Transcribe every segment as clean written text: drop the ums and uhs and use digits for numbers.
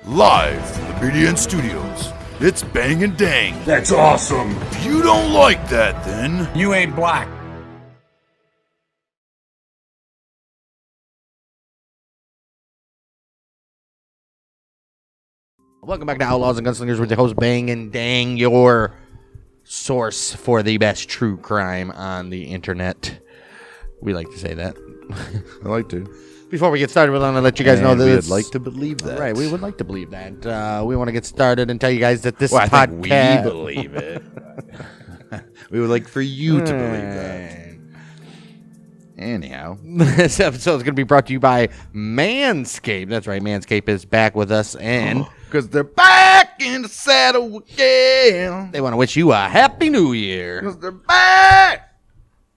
Live from the BDN Studios, it's Bang and Dang. That's awesome. If you don't like that, then You ain't black. Welcome back to Outlaws and Gunslingers with your host Bang and Dang, your source for the best true crime on the internet. We like to say that. I like to. Before we get started, we want to let you guys know that we'd like to believe that. Right, we would like to believe that. We want to get started and tell you guys that this I podcast... think we believe it. We would like for you to believe that. Anyhow. This episode is going to be brought to you by Manscaped. That's right, Manscaped is back with us, and... Because they're back in the saddle again. they want to wish you a Happy New Year. Because they're back.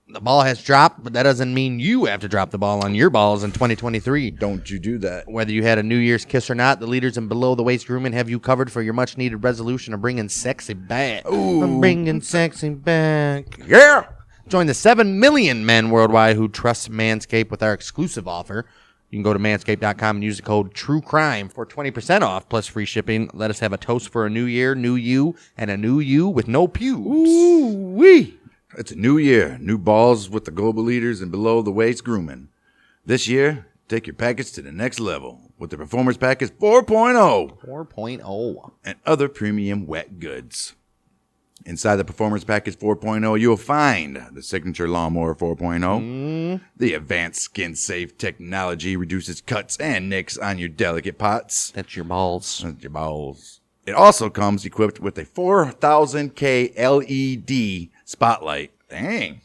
The ball has dropped, but that doesn't mean you have to drop the ball on your balls in 2023. Don't you do that. Whether you had a New Year's kiss or not, the leaders in Below the Waist Grooming have you covered for your much-needed resolution of bringing sexy back. Ooh. I'm bringing sexy back. Yeah. Join the 7 million men worldwide who trust Manscaped with our exclusive offer. You can go to manscaped.com and use the code TRUECRIME for 20% off plus free shipping. Let us have a toast for a new year, new you, and a new you with no pubes. Ooh-wee. It's a new year, new balls with the global leaders and below the waist grooming. This year, take your package to the next level with the Performance Package 4.0 4.0. and other premium wet goods. Inside the Performance Package 4.0, you'll find the Signature Lawnmower 4.0. The advanced skin-safe technology reduces cuts and nicks on your delicate pots. That's your balls. That's your balls. It also comes equipped with a 4000K LED spotlight. Dang.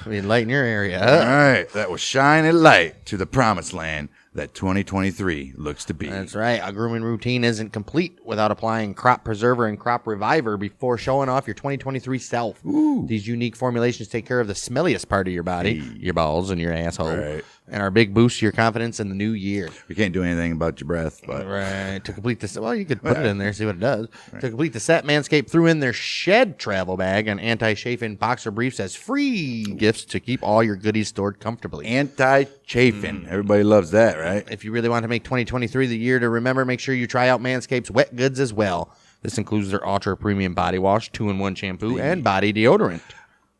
We lighten your area All up. right. That will shine a light to the promised land that 2023 looks to be. That's right. A grooming routine isn't complete without applying Crop Preserver and Crop Reviver before showing off your 2023 self. Ooh. These unique formulations take care of the smelliest part of your body, your balls and your asshole, Right. and are big boosts to your confidence in the new year. We can't do anything about your breath, but Right. To complete this, well, you could put it in there, see what it does. Right. To complete the set, Manscaped threw in their Shed travel bag and anti-chafing boxer briefs as free gifts to keep all your goodies stored comfortably. anti-chafing. Everybody loves that, right? If you really want to make 2023 the year to remember, make sure you try out Manscaped's wet goods as well. This includes their ultra premium body wash, 2-in-1 shampoo, and body deodorant.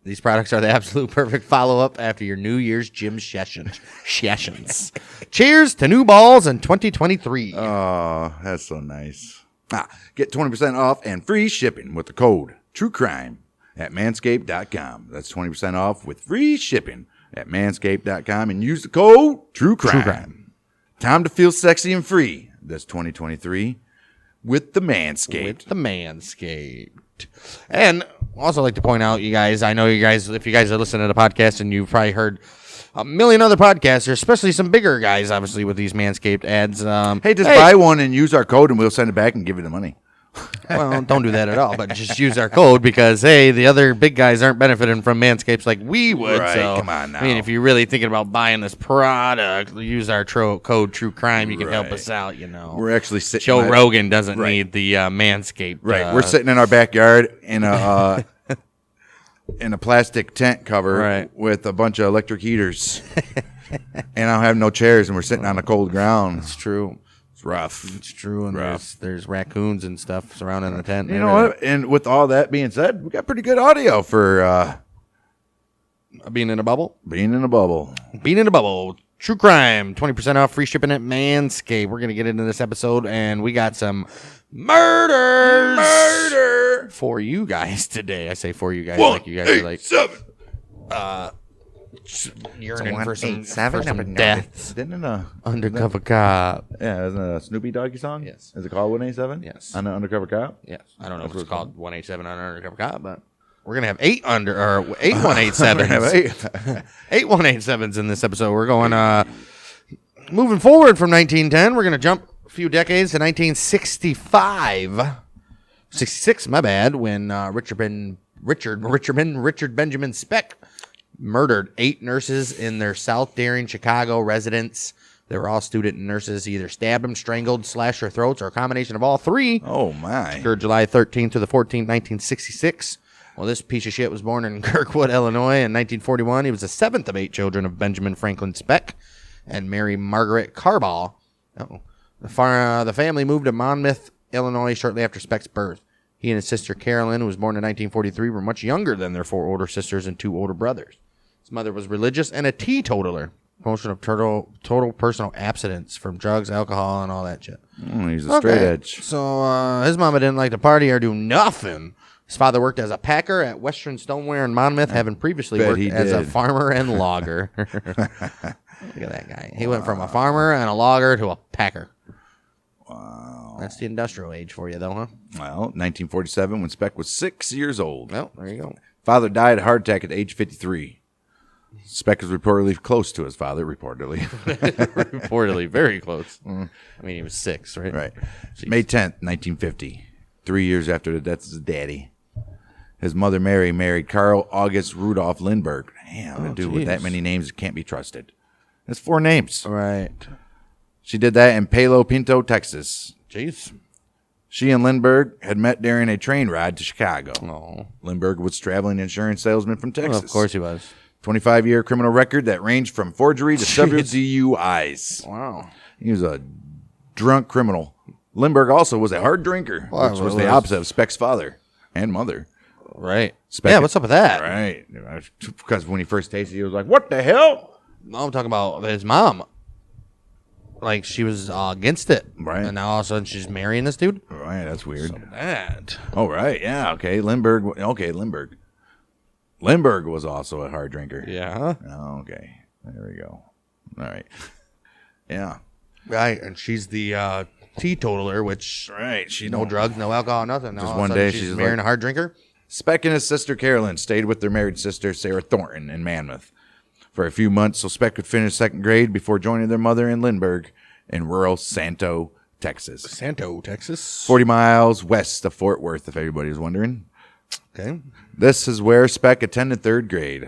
These products are the absolute perfect follow-up after your New Year's gym sessions. Cheers to new balls in 2023. Oh, that's so nice. Get 20% off and free shipping with the code TRUECRIME at manscaped.com. That's 20% off with free shipping at manscaped.com and use the code TRUECRIME. Time to feel sexy and free this 2023 with the Manscaped. With the Manscaped. And also like to point out, you guys, I know you guys, if you guys are listening to the podcast and you've probably heard a million other podcasters, especially some bigger guys, obviously, with these Manscaped ads. Hey, buy one and use our code and we'll send it back and give you the money. Well, don't do that at all, but just use our code because, hey, the other big guys aren't benefiting from Manscapes like we would. Right, so, come on now. I mean, if you're really thinking about buying this product, use our code True Crime. You can help Right. us out, you know. We're actually sitting. Joe Rogan doesn't Right. need the Manscaped. Right. We're sitting in our backyard in a in a plastic tent cover Right. with a bunch of electric heaters. And I don't have no chairs and we're sitting on the cold ground. It's true. It's rough. It's true, and Rough. there's raccoons and stuff surrounding the tent. You know what? And with all that being said, we got pretty good audio for Being in a bubble? being in a bubble. Being in a bubble. True crime. 20% off free shipping at Manscaped. We're going to get into this episode, and we got some murders for you guys today. I say for you guys like you guys are like 7. yearning for some Number deaths. Didn't Undercover cop. yeah, isn't it a Snoopy Doggy song? Yes. Is it called 187? Yes. On the Undercover Cop? Yes. I don't know if it's called 187 on Undercover Cop, but we're going to have 8 187s. 8 187s in this episode. We're going moving forward from 1910. We're going to jump a few decades to 1965. 66, my bad, when Richard Benjamin Speck murdered 8 nurses in their South Daring, Chicago residence. They were all student nurses. He either stabbed them, strangled, slashed their throats, or a combination of all three. Oh, my. Occurred July 13th to the 14th, 1966. Well, this piece of shit was born in Kirkwood, Illinois in 1941. He was the 7th of 8 children of Benjamin Franklin Speck and Mary Margaret Carball. The family moved to Monmouth, Illinois, shortly after Speck's birth. He and his sister Carolyn, who was born in 1943, were much younger than their 4 older sisters and 2 older brothers. His mother was religious and a teetotaler. Promotion of total personal abstinence from drugs, alcohol, and all that shit. He's a straight edge. So his mama didn't like to party or do nothing. His father worked as a packer at Western Stoneware in Monmouth, having previously worked as a farmer and logger. Look at that guy. He went from a farmer and a logger to a packer. Wow. That's the industrial age for you, though, huh? Well, 1947, when Speck was 6 years old. Well, there you go. Father died of heart attack at age 53. Speck was reportedly close to his father, reportedly. Reportedly, very close. I mean, he was 6, right? Right. Jeez. May 10th, 1950, 3 years after the death of his daddy. His mother, Mary, married Carl August Rudolph Lindbergh. Damn, a dude with that many names can't be trusted. That's 4 names. Right. She did that in Palo Pinto, Texas. Jeez. She and Lindbergh had met during a train ride to Chicago. Oh. Lindbergh was traveling insurance salesman from Texas. Well, of course he was. 25-year criminal record that ranged from forgery to several DUIs. Wow. He was a drunk criminal. Lindbergh also was a hard drinker, which was the opposite of Speck's father and mother. Right. Speck, yeah, what's up with that? Right. Because when he first tasted it, he was like, what the hell? No, I'm talking about his mom. Like, she was against it. Right. And now all of a sudden she's marrying this dude? Right, that's weird. So that. Oh, right. Yeah, okay. Lindbergh. Lindbergh was also a hard drinker. Yeah. Oh, okay. There we go. All right. Yeah. Right, and she's the teetotaler, which She no drugs, no alcohol, nothing. Just All of one a sudden day she's marrying like- a hard drinker. Speck and his sister Carolyn stayed with their married sister Sarah Thornton in Monmouth for a few months so Speck could finish 2nd grade before joining their mother in Lindbergh in rural Santo, Texas. 40 miles west of Fort Worth, if everybody was wondering. Okay. This is where Speck attended 3rd grade.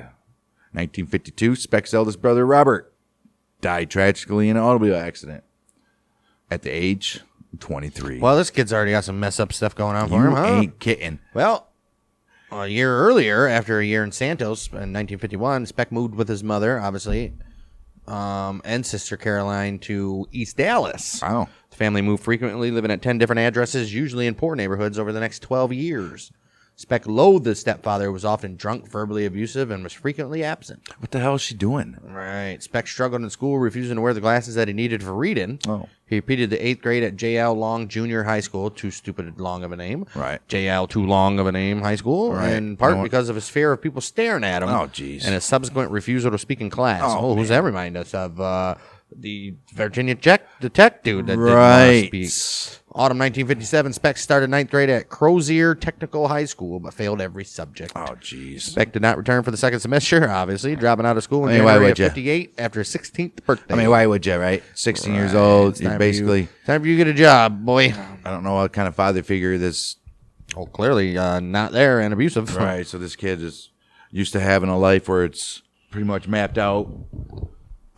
1952, Speck's eldest brother Robert died tragically in an automobile accident at the age of 23. Well, this kid's already got some mess up stuff going on for You him, huh? ain't kidding. Well, a year earlier, after a year in Santos in 1951, Speck moved with his mother, obviously, and sister Caroline to East Dallas. Wow. The family moved frequently, living at 10 different addresses, usually in poor neighborhoods, over the next 12 years. Speck loathed his stepfather, who was often drunk, verbally abusive, and was frequently absent. What the hell is she doing? Right. Speck struggled in school, refusing to wear the glasses that he needed for reading. Oh. He repeated the 8th grade at J.L. Long Junior High School, too stupid long of a name. Right. J.L. too long of a name high school, Right. in part No one- because of his fear of people staring at him. Oh, jeez. And his subsequent refusal to speak in class. Oh, Who's that remind us of? The Virginia Tech dude that Right. didn't speak. Autumn 1957, Speck started 9th grade at Crozier Technical High School, but failed every subject. Oh, jeez. Speck did not return for the 2nd semester, obviously, dropping out of school in I mean, why January would of ya? 58 after his 16th birthday. I mean, why would you, right? 16 years old. You're basically, time for you to get a job, boy. I don't know what kind of father figure this. Oh, clearly not there and abusive. Right. So this kid is used to having a life where it's pretty much mapped out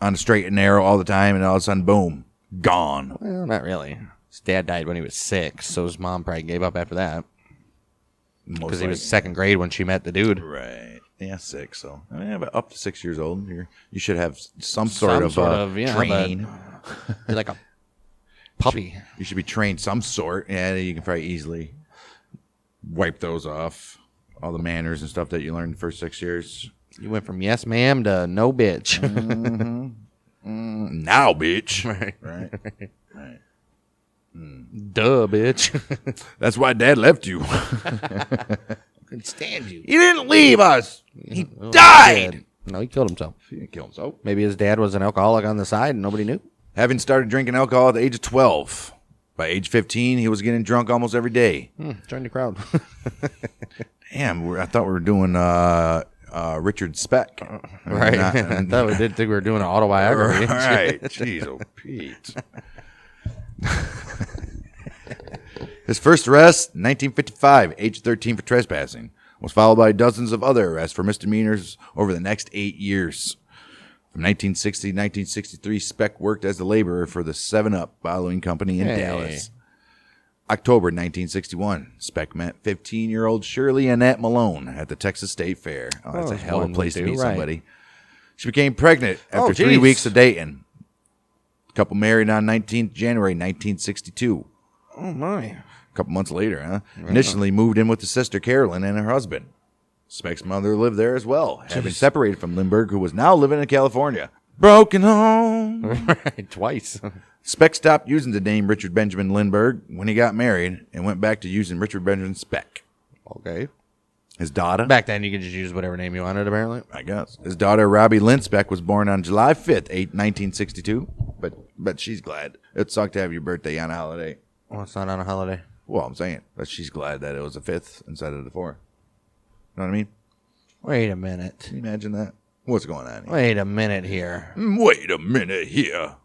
on the straight and narrow all the time, and all of a sudden, boom, gone. Well, not really. His dad died when he was 6, so his mom probably gave up after that. Because he was 2nd grade when she met the dude. Right. Yeah, 6. So I mean, but up to 6 years old, you should have some sort of training. You're like a puppy. You should be trained some sort. Yeah, you can probably easily wipe those off. All the manners and stuff that you learned the first 6 years. You went from yes, ma'am to no, bitch. Now, bitch. Right. Right. Duh, bitch. That's why Dad left you. Couldn't stand you. He didn't leave us. He Oh, died. No, he killed himself. He didn't kill himself. Maybe his dad was an alcoholic on the side and nobody knew. Having started drinking alcohol at the age of 12. By age 15, he was getting drunk almost every day. Join the crowd. Damn, I thought we were doing Richard Speck. Right. I thought we did think we were doing an autobiography. Right. Jeez, oh, Pete. His first arrest, 1955, age 13 for trespassing, was followed by dozens of other arrests for misdemeanors over the next 8 years. From 1960 to 1963, Speck worked as a laborer for the 7-Up bottling company in Dallas. October 1961, Speck met 15-year-old Shirley Annette Malone at the Texas State Fair. Oh, that's a hell of a place to meet somebody. She became pregnant after 3 weeks of dating. Couple married on 19th January 1962. Oh, my. A couple months later, huh? Initially moved in with his sister Carolyn and her husband. Speck's mother lived there as well, having separated from Lindbergh, who was now living in California. Broken home. Right, twice. Speck stopped using the name Richard Benjamin Lindbergh when he got married and went back to using Richard Benjamin Speck. Okay. His daughter. Back then, you could just use whatever name you wanted, apparently. I guess. His daughter, Robbie Lynn Speck, was born on July 5th, 1962. But she's glad. It sucked to have your birthday on a holiday. Well, it's not on a holiday. Well, I'm saying. But she's glad that it was the 5th instead of the 4th. You know what I mean? Wait a minute. Can you imagine that? What's going on here? Wait a minute here. Wait a minute here.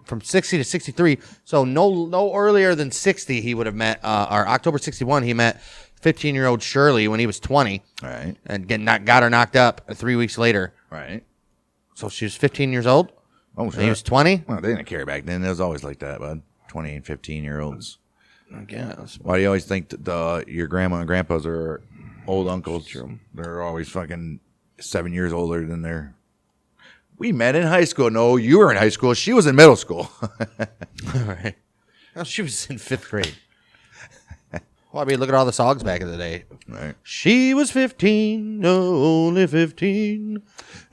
From 60 to 63, so no earlier than 60, he would have met, or October 61, he met 15-year-old Shirley when he was 20. All right. And got her knocked up 3 weeks later. Right. So she was 15 years old? Oh, sure. And he was 20? Well, they didn't care back then. It was always like that, bud. 20 and 15-year-olds. I guess. Why do you always think that your grandma and grandpas are old uncles? True. They're always fucking 7 years older than their... We met in high school. No, you were in high school. She was in middle school. All right. Well, she was in 5th grade. Well, I mean, look at all the songs back in the day. Right. She was 15, no, only 15.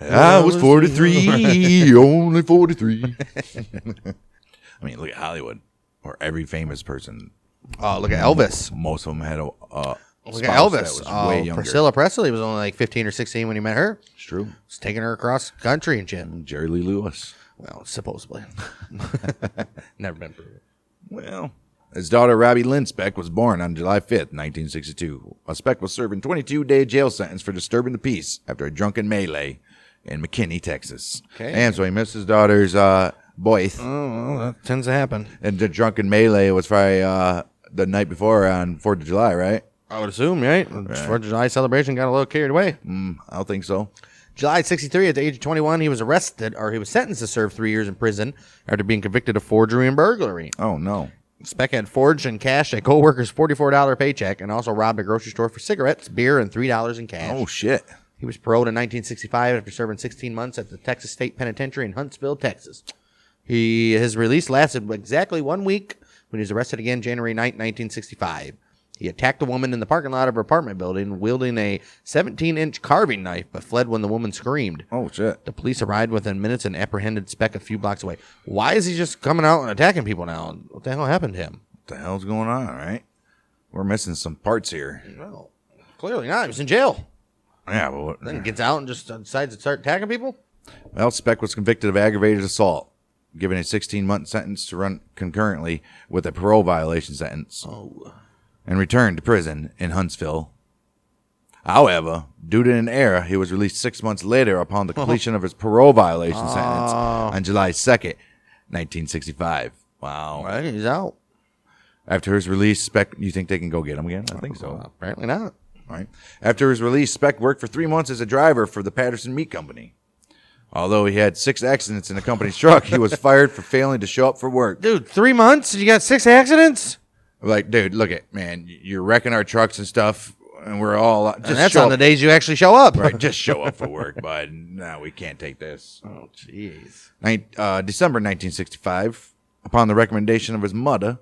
I was 43, only 43. I mean, look at Hollywood, or every famous person. Oh, look at Elvis. Most of them had a Look at Elvis. that was way younger. Priscilla Presley was only like 15 or 16 when he met her. It's true. He's taking her across country and shit. Jerry Lee Lewis. Well, supposedly. Never been proven. Well, his daughter, Robbie Lynn Speck, was born on July 5th, 1962. Speck was serving a 22-day jail sentence for disturbing the peace after a drunken melee in McKinney, Texas. Okay. And so he missed his daughter's boys. Oh, well, that tends to happen. And the drunken melee was probably the night before on 4th of July, right? I would assume, right? 4th of July celebration got a little carried away. I don't think so. July 63, at the age of 21, he was arrested, or he was sentenced to serve 3 years in prison after being convicted of forgery and burglary. Oh, no. Speck had forged and cashed a co-worker's $44 paycheck and also robbed a grocery store for cigarettes, beer, and $3 in cash. Oh, shit. He was paroled in 1965 after serving 16 months at the Texas State Penitentiary in Huntsville, Texas. His release lasted exactly 1 week when he was arrested again January 9, 1965. He attacked a woman in the parking lot of her apartment building wielding a 17-inch carving knife, but fled when the woman screamed. Oh, shit. The police arrived within minutes and apprehended Speck a few blocks away. Why is he just coming out and attacking people now? What the hell happened to him? What the hell's going on, right? We're missing some parts here. Well, clearly not. He was in jail. Yeah, but what? Then he gets out and just decides to start attacking people? Well, Speck was convicted of aggravated assault, given a 16-month sentence to run concurrently with a parole violation sentence. Oh. And returned to prison in Huntsville. However, due to an error, he was released 6 months later upon the completion of his parole violation sentence on July 2nd, 1965. Wow. Right, he's out. After his release, Speck, you think they can go get him again? I think so. Apparently not. All right. After his release, Speck worked for 3 months as a driver for the Patterson Meat Company. Although he had 6 accidents in the company's truck, he was fired for failing to show up for work. Dude, 3 months? You got 6 accidents? Like, dude, look at, man, you're wrecking our trucks and stuff, and we're all just and that's on the days you actually show up. Right, just show up for work, bud. No, we can't take this. Oh, jeez. December 1965, upon the recommendation of his mother,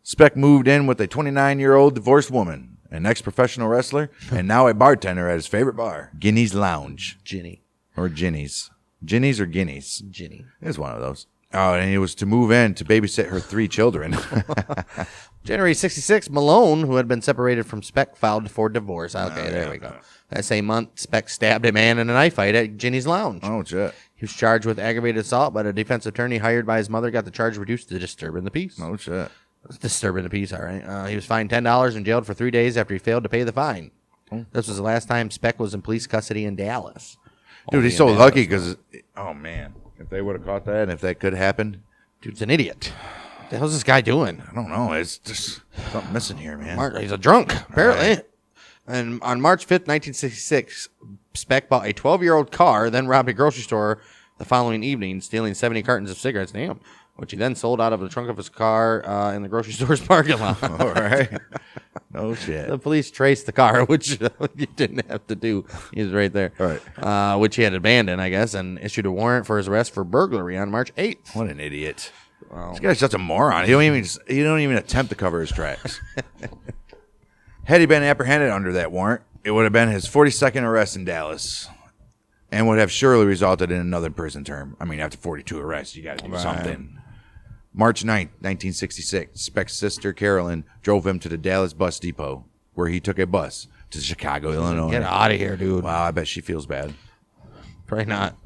Speck moved in with a 29-year-old divorced woman, an ex-professional wrestler, and now a bartender at his favorite bar, Guinea's Lounge. Ginny. Or Ginny's. Ginny's or Guinea's? Ginny. It's one of those. Oh, and he was to move in to babysit her 3 children. January 66, Malone, who had been separated from Speck, filed for divorce. Okay, there we go. That same month, Speck stabbed a man in a knife fight at Ginny's Lounge. Oh, shit. He was charged with aggravated assault, but a defense attorney hired by his mother got the charge reduced to disturbing the peace. Oh, shit. Disturbing the peace, all right. He was fined $10 and jailed for 3 days after he failed to pay the fine. This was the last time Speck was in police custody in Dallas. Dude, he's so lucky because, oh, man, if they would have caught that and if that could happen. Dude's an idiot. What the hell's this guy doing? I don't know. It's just something missing here, man. He's a drunk, apparently. Right. And on March 5th, 1966, Speck bought a 12-year-old car, then robbed a grocery store the following evening, stealing 70 cartons of cigarettes, which he then sold out of the trunk of his car in the grocery store's parking lot. All right. No shit. The police traced the car, which you didn't have to do. He was right there. Right. Which he had abandoned, I guess, and issued a warrant for his arrest for burglary on March 8th. What an idiot. This guy's such a moron. He don't even attempt to cover his tracks. Had he been apprehended under that warrant, it would have been his 42nd arrest in Dallas and would have surely resulted in another prison term. I mean, after 42 arrests, you got to do something. March 9th, 1966, Speck's sister, Carolyn, drove him to the Dallas bus depot, where he took a bus to Chicago, Illinois. Get out of here, dude. Wow, I bet she feels bad. Probably not.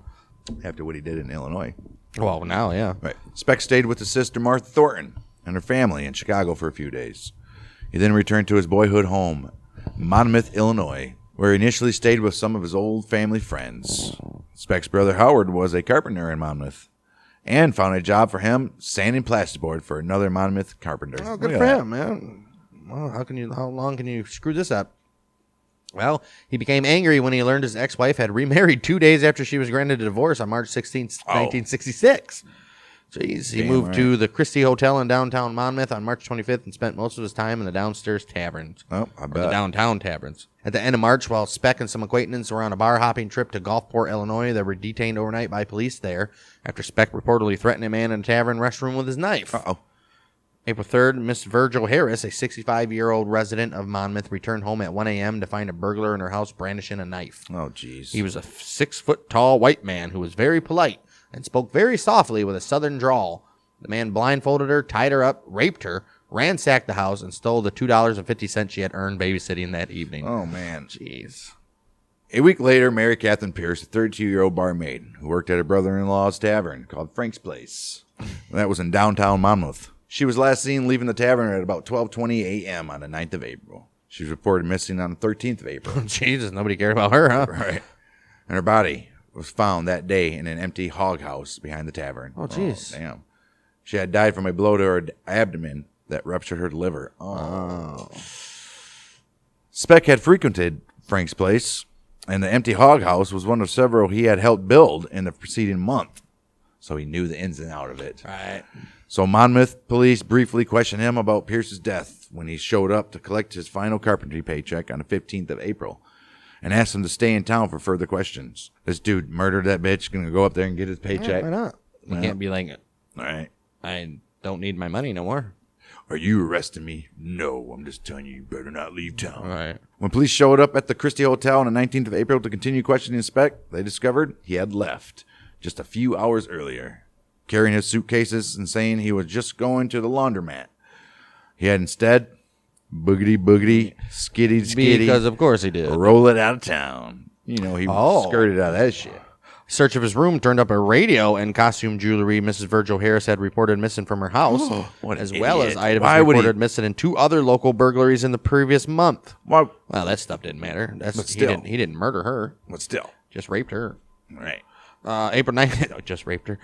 After what he did in Illinois. Well, now, yeah. Right. Speck stayed with his sister, Martha Thornton, and her family in Chicago for a few days. He then returned to his boyhood home, Monmouth, Illinois, where he initially stayed with some of his old family friends. Speck's brother Howard was a carpenter in Monmouth and found a job for him sanding plasterboard for another Monmouth carpenter. Oh, good for him, man. Well, how long can you screw this up? Well, he became angry when he learned his ex-wife had remarried 2 days after she was granted a divorce on March 16th, 1966. Jeez, he moved to the Christie Hotel in downtown Monmouth on March 25th and spent most of his time in the downstairs taverns. Oh, I bet. The downtown taverns. At the end of March, while Speck and some acquaintances were on a bar-hopping trip to Gulfport, Illinois, they were detained overnight by police there after Speck reportedly threatened a man in a tavern restroom with his knife. Uh-oh. April 3rd, Miss Virgil Harris, a 65-year-old resident of Monmouth, returned home at 1 a.m. to find a burglar in her house brandishing a knife. Oh, jeez. He was a 6-foot-tall white man who was very polite and spoke very softly with a southern drawl. The man blindfolded her, tied her up, raped her, ransacked the house, and stole the $2.50 she had earned babysitting that evening. Oh, man. Jeez. A week later, Mary Catherine Pierce, a 32-year-old barmaid who worked at her brother-in-law's tavern called Frank's Place. That was in downtown Monmouth. She was last seen leaving the tavern at about 12:20 a.m. on the 9th of April. She was reported missing on the 13th of April. Jesus, nobody cared about her, huh? Right. And her body was found that day in an empty hog house behind the tavern. Oh, jeez. Oh, damn. She had died from a blow to her abdomen that ruptured her liver. Oh. Speck had frequented Frank's Place, and the empty hog house was one of several he had helped build in the preceding month. So he knew the ins and outs of it. Right. So Monmouth police briefly questioned him about Pierce's death when he showed up to collect his final carpentry paycheck on the 15th of April and asked him to stay in town for further questions. This dude murdered that bitch, gonna go up there and get his paycheck. Yeah, why not? You can't be like, all right. I don't need my money no more. Are you arresting me? No, I'm just telling you better not leave town. All right. When police showed up at the Christie Hotel on the 19th of April to continue questioning Speck, they discovered he had left just a few hours earlier, carrying his suitcases and saying he was just going to the laundromat. He had instead boogity, skitty, Because of course he did. roll it out of town. You know, he skirted out of that shit. Search of his room turned up a radio and costume jewelry Mrs. Virgil Harris had reported missing from her house, as well as items reported missing in 2 other local burglaries in the previous month. Well, that stuff didn't matter. He didn't murder her. But still. Just raped her. Right. April 19th, just raped her.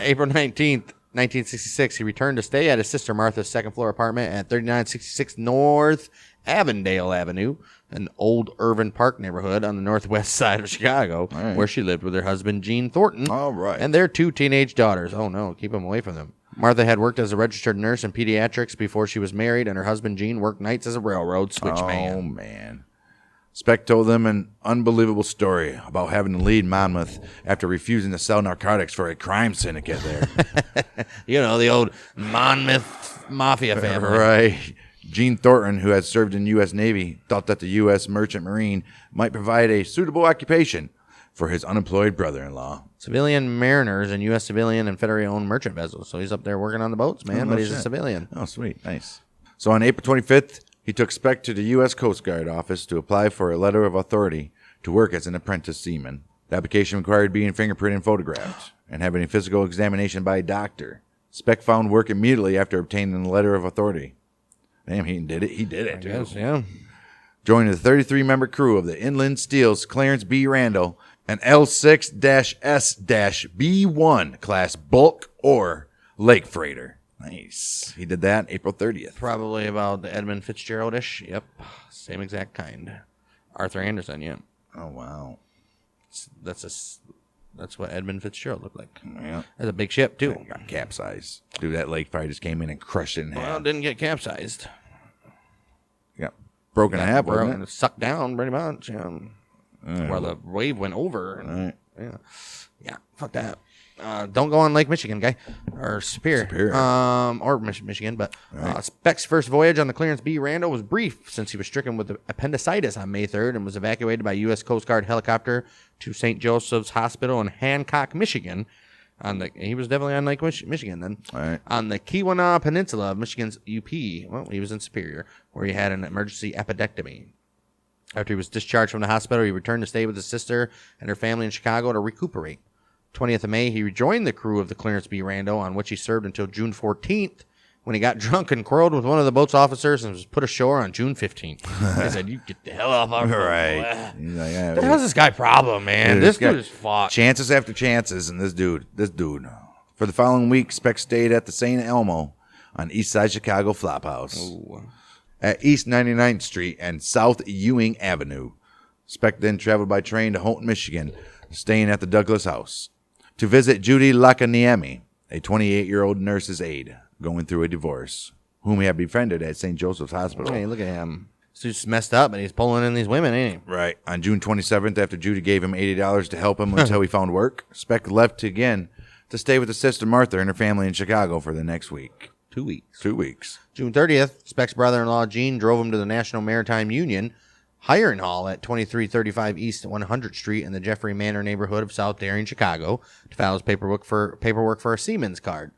April 19th, 1966, he returned to stay at his sister Martha's second-floor apartment at 3966 North Avondale Avenue, an old Irvin Park neighborhood on the northwest side of Chicago, where she lived with her husband, Gene Thornton, and their 2 teenage daughters. Oh, no, keep them away from them. Martha had worked as a registered nurse in pediatrics before she was married, and her husband, Gene, worked nights as a railroad switchman. Oh, man. Speck told them an unbelievable story about having to leave Monmouth after refusing to sell narcotics for a crime syndicate there. You know, the old Monmouth mafia family. Right. Gene Thornton, who had served in the U.S. Navy, thought that the U.S. Merchant Marine might provide a suitable occupation for his unemployed brother-in-law. Civilian mariners and U.S. civilian and federally-owned merchant vessels. So he's up there working on the boats, man, but he's a civilian. Oh, sweet. Nice. So on April 25th, he took Speck to the U.S. Coast Guard office to apply for a letter of authority to work as an apprentice seaman. The application required being fingerprinted and photographed and having a physical examination by a doctor. Speck found work immediately after obtaining the letter of authority. Damn, he did it. He did it, too. Guess, yeah. Joining the 33-member crew of the Inland Steel's Clarence B. Randall, an L6-S-B1 class bulk or lake freighter. Nice. He did that April 30th. Probably about the Edmund Fitzgerald-ish. Yep. Same exact kind. Arthur Anderson, yeah. Oh, wow. That's what Edmund Fitzgerald looked like. Yeah. That's a big ship, too. Got capsized. Dude, that lake fire just came in and crushed it in half. Well, it didn't get capsized. Yeah. broken in half, wasn't it? Sucked down pretty much. Where the wave went over. Right. Yeah, fuck that. Don't go on Lake Michigan, guy. Or Superior. Or Michigan. But Speck's first voyage on the Clarence B. Randall was brief since he was stricken with appendicitis on May 3rd and was evacuated by U.S. Coast Guard helicopter to St. Joseph's Hospital in Hancock, Michigan. He was definitely on Lake Michigan then. All right. On the Keweenaw Peninsula of Michigan's UP. Well, he was in Superior, where he had an emergency appendectomy. After he was discharged from the hospital, he returned to stay with his sister and her family in Chicago to recuperate. 20th of May, he rejoined the crew of the Clarence B. Randall, on which he served until June 14th, when he got drunk and quarreled with one of the boat's officers and was put ashore on June 15th. He said, "You get the hell off our boat." Right. He's like, What the hell's this guy problem, man? This dude is fucked. Chances after chances, and this dude. For the following week, Speck stayed at the St. Elmo on East Side Chicago Flophouse. Ooh. At East 99th Street and South Ewing Avenue. Speck then traveled by train to Houghton, Michigan, staying at the Douglas House, to visit Judy Lakaniemi, a 28-year-old nurse's aide going through a divorce, whom he had befriended at St. Joseph's Hospital. Hey, look at him. This dude's messed up, and he's pulling in these women, ain't he? Right. On June 27th, after Judy gave him $80 to help him until he found work, Speck left again to stay with his sister Martha and her family in Chicago for the next week. 2 weeks. 2 weeks. June 30th, Speck's brother-in-law, Gene, drove him to the National Maritime Union hiring hall at 2335 East 100th Street in the Jeffrey Manor neighborhood of South Darien, Chicago, to file his paperwork for a seaman's card.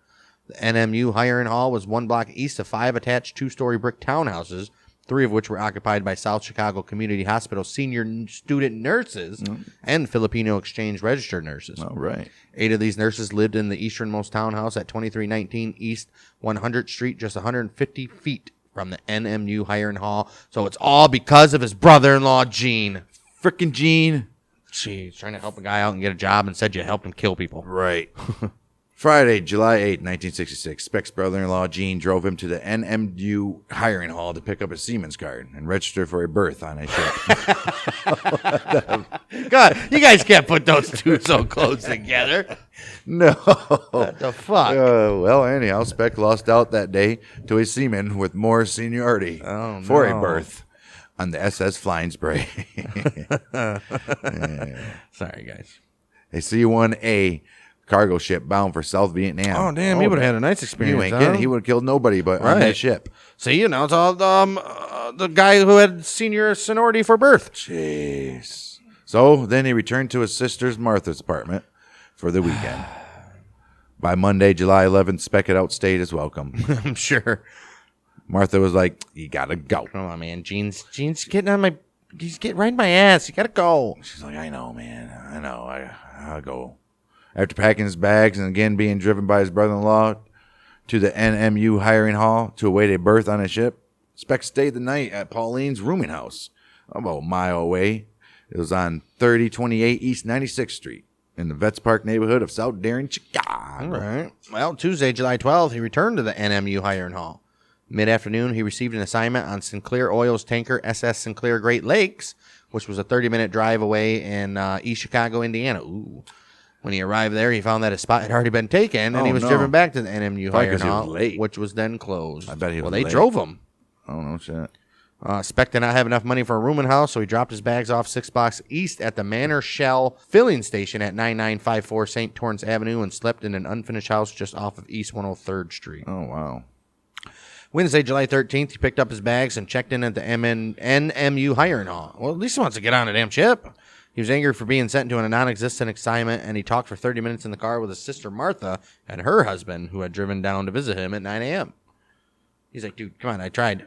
The NMU hiring hall was 1 block east of 5 attached 2-story brick townhouses, 3 of which were occupied by South Chicago Community Hospital senior student nurses and Filipino exchange registered nurses. All right. 8 of these nurses lived in the easternmost townhouse at 2319 East 100th Street, just 150 feet from the NMU hiring hall. So it's all because of his brother-in-law, Gene. Frickin' Gene. Jeez, trying to help a guy out and get a job and said you helped him kill people. Right. Friday, July 8, 1966, Speck's brother-in-law, Gene, drove him to the NMU hiring hall to pick up a seaman's card and register for a berth on a ship. God, you guys can't put those two so close together. No. What the fuck? Well, anyhow, Speck lost out that day to a seaman with more seniority for a berth on the SS Flying Spray. Sorry, guys. A C-1A cargo ship bound for South Vietnam. Oh, damn, he would have had a nice experience. You ain't kidding. He would have killed nobody but on that ship. See, you know, it's all the guy who had senior seniority for birth. Jeez. So then he returned to his sister's Martha's apartment for the weekend. By Monday, July 11th, Speck had outstayed his welcome. I'm sure. Martha was like, "You gotta go." Come on, man. Gene's getting on my... He's getting right in my ass. You gotta go. She's like, "I know, man. I know. I'll go." After packing his bags and again being driven by his brother-in-law to the NMU hiring hall to await a berth on a ship, Speck stayed the night at Pauline's rooming house, about a mile away. It was on 3028 East 96th Street in the Vets Park neighborhood of South Darien, Chicago. All right. Well, Tuesday, July 12th, he returned to the NMU hiring hall. Mid-afternoon, he received an assignment on Sinclair Oil's tanker SS Sinclair Great Lakes, which was a 30-minute drive away in East Chicago, Indiana. Ooh. When he arrived there, he found that his spot had already been taken, and he was driven back to the NMU hiring hall, which was then closed. I bet he was late. They drove him. Oh, no shit. Speck did not have enough money for a rooming house, so he dropped his bags off 6 blocks east at the Manor Shell filling station at 9954 St. Torrance Avenue and slept in an unfinished house just off of East 103rd Street. Oh, wow. Wednesday, July 13th, he picked up his bags and checked in at the NMU hiring hall. Well, at least he wants to get on a damn ship. He was angry for being sent to a non-existent assignment, and he talked for 30 minutes in the car with his sister Martha and her husband, who had driven down to visit him at 9 a.m. He's like, "Dude, come on, I tried."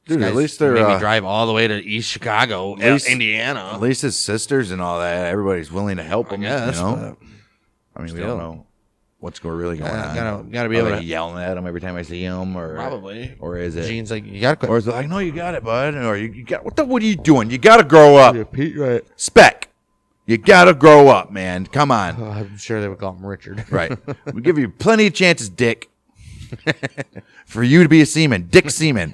Dude, at least they're made me drive all the way to East Chicago, Indiana. At least his sisters and all that, everybody's willing to help him. Guess, you know? I mean, we don't know what's really going on. Gotta be able to yelling at him every time I see him, or probably. Or is it? Gene's like, "You gotta quit." Or is it like, "No, you got it, bud," or you got what are you doing? You got to grow up. Yeah, Pete, right? Speck, you got to grow up, man. Come on. I'm sure they would call him Richard. Right. We give you plenty of chances, Dick. For you to be a seaman, Dick Seaman.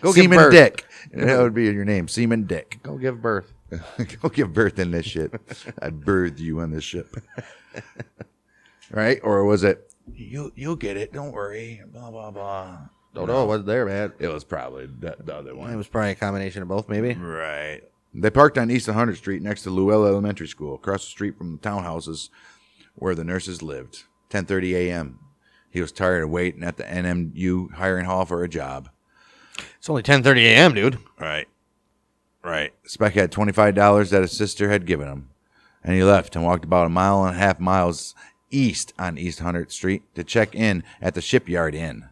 Go Seaman give birth. Dick. That would be your name, Seaman Dick. Go give birth. Go give birth in this shit. I'd birth you on this ship. Right? Or was it, you'll get it, don't worry, blah, blah, blah. Don't know. It wasn't there, man. It was probably the other It one. was probably a combination of both, maybe. Right. They parked on East 100th Street next to Llewellyn Elementary School, across the street from the townhouses where the nurses lived. 10:30 a.m. He was tired of waiting at the NMU hiring hall for a job. It's only 10:30 a.m., dude. Right. Speck had $25 that his sister had given him, and he left and walked about 1.5 miles east on East 100th Street to check in at the Shipyard Inn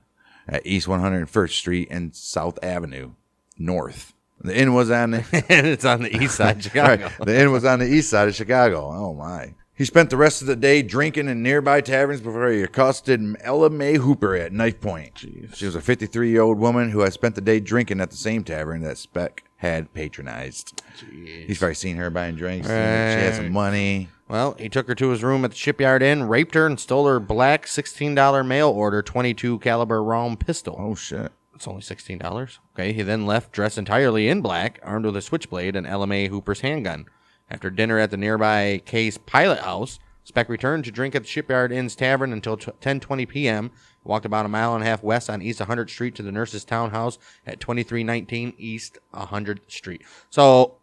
at East 101st Street and South Avenue North. The inn was on the And it's on the east side of Chicago. Right. The inn was on the east side of Chicago. Oh my! He spent the rest of the day drinking in nearby taverns before he accosted Ella Mae Hooper at knife point. Jeez. She was a 53-year-old woman who had spent the day drinking at the same tavern that Speck had patronized. Jeez. He's probably seen her buying drinks. She had some money. Well, he took her to his room at the Shipyard Inn, raped her, and stole her black $16 mail order 22 caliber round pistol. Oh shit! It's only $16. Okay, he then left dressed entirely in black, armed with a switchblade and Ella Mae Hooper's handgun. After dinner at the nearby Case Pilot House, Speck returned to drink at the Shipyard Inn's Tavern until 10:20 p.m., walked about 1.5 miles west on East 100th Street to the nurse's townhouse at 2319 East 100th Street. So,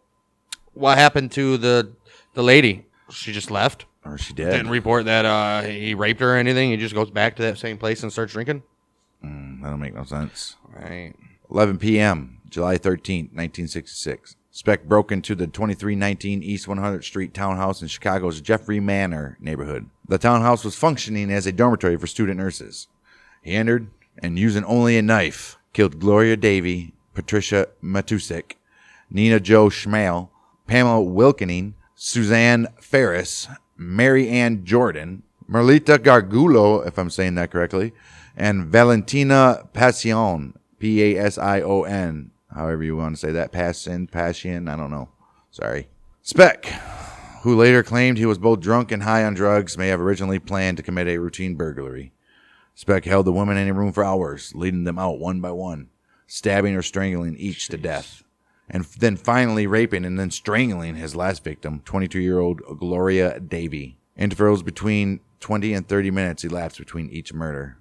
what happened to the lady? She just left? Or she did. Didn't report that he raped her or anything? He just goes back to that same place and starts drinking? That don't make no sense. Right. 11 p.m., July 13th, 1966. Speck broke into the 2319 East 100th Street townhouse in Chicago's Jeffrey Manor neighborhood. The townhouse was functioning as a dormitory for student nurses. He entered and, using only a knife, killed Gloria Davy, Patricia Matusik, Nina Jo Schmale, Pamela Wilkening, Suzanne Ferris, Mary Ann Jordan, Merlita Gargulo, if I'm saying that correctly, and Valentina Passion, P-A-S-I-O-N, however you want to say that, Passion, I don't know. Sorry. Speck, who later claimed he was both drunk and high on drugs, may have originally planned to commit a routine burglary. Speck held the women in a room for hours, leading them out one by one, stabbing or strangling each to death, and then finally raping and then strangling his last victim, 22-year-old Gloria Davy. Intervals between 20 and 30 minutes elapsed between each murder.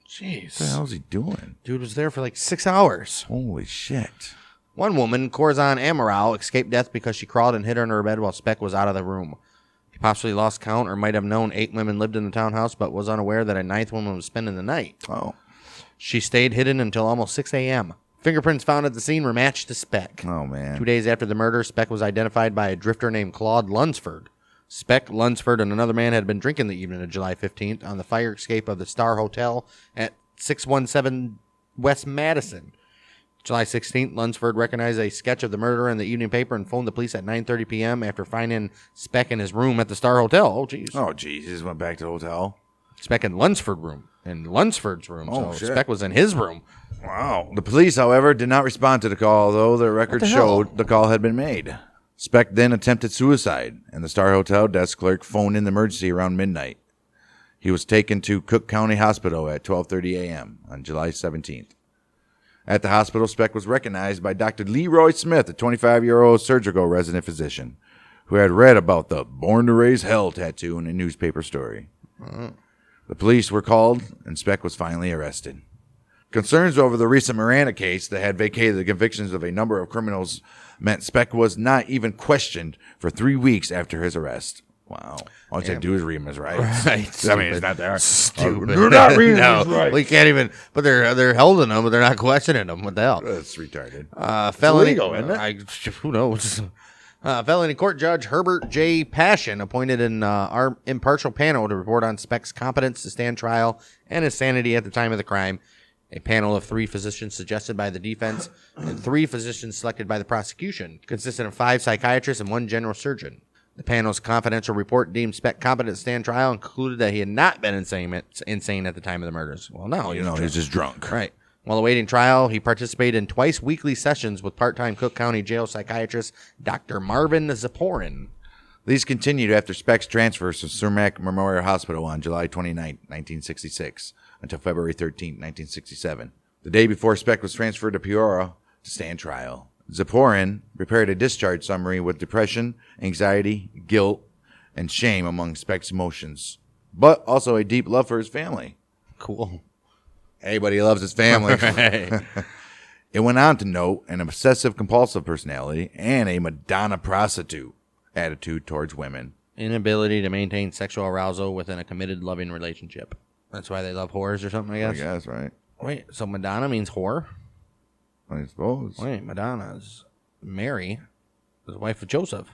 Jeez. What the hell is he doing? Dude was there for like 6 hours. Holy shit. One woman, Corazon Amaral, escaped death because she crawled and hid under her bed while Speck was out of the room. He possibly lost count or might have known 8 women lived in the townhouse, but was unaware that a 9th woman was spending the night. Oh. She stayed hidden until almost 6 a.m. Fingerprints found at the scene were matched to Speck. Oh, man. 2 days after the murder, Speck was identified by a drifter named Claude Lunsford. Speck, Lunsford, and another man had been drinking the evening of July 15th on the fire escape of the Star Hotel at 617 West Madison. July 16th, Lunsford recognized a sketch of the murder in the evening paper and phoned the police at 9:30 p.m. after finding Speck in his room at the Star Hotel. Oh, jeez. Oh, jeez. He just went back to the hotel. Speck in Lunsford's room. Oh, So shit. Speck was in his room. Wow. The police, however, did not respond to the call, although their record showed the call had been made. Speck then attempted suicide, and the Star Hotel desk clerk phoned in the emergency around midnight. He was taken to Cook County Hospital at 12:30 a.m. on July 17th. At the hospital, Speck was recognized by Dr. Leroy Smith, a 25-year-old surgical resident physician, who had read about the Born to Raise Hell tattoo in a newspaper story. The police were called, and Speck was finally arrested. Concerns over the recent Miranda case that had vacated the convictions of a number of criminals meant Speck was not even questioned for 3 weeks after his arrest. Wow. All he had to do is read him his rights. Right. I mean, it's not that hard. Stupid. They're not reading No, his rights. we can't even. But they're holding them, but they're not questioning them. What the hell? That's retarded. Felony. illegal, isn't it? Who knows? Felony court judge Herbert J. Passion appointed an impartial panel to report on Speck's competence to stand trial and his sanity at the time of the crime. A panel of 3 physicians suggested by the defense and 3 physicians selected by the prosecution consisted of 5 psychiatrists and 1 general surgeon. The panel's confidential report deemed Speck competent to stand trial and concluded that he had not been insane at the time of the murders. Well, no, He was just drunk. Right. While awaiting trial, he participated in twice weekly sessions with part-time Cook County Jail psychiatrist Dr. Marvin Zaporin. These continued after Speck's transfer to Cermak Memorial Hospital on July 29, 1966, until February 13, 1967. The day before Speck was transferred to Peoria to stand trial. Zaporin prepared a discharge summary with depression, anxiety, guilt, and shame among Speck's emotions, but also a deep love for his family. Cool. Everybody loves his family. Right. It went on to note an obsessive-compulsive personality and a Madonna prostitute attitude towards women. Inability to maintain sexual arousal within a committed, loving relationship. That's why they love whores or something, I I guess. guess, right? Wait, so Madonna means whore? I suppose. Wait, Madonna's Mary, the wife of Joseph.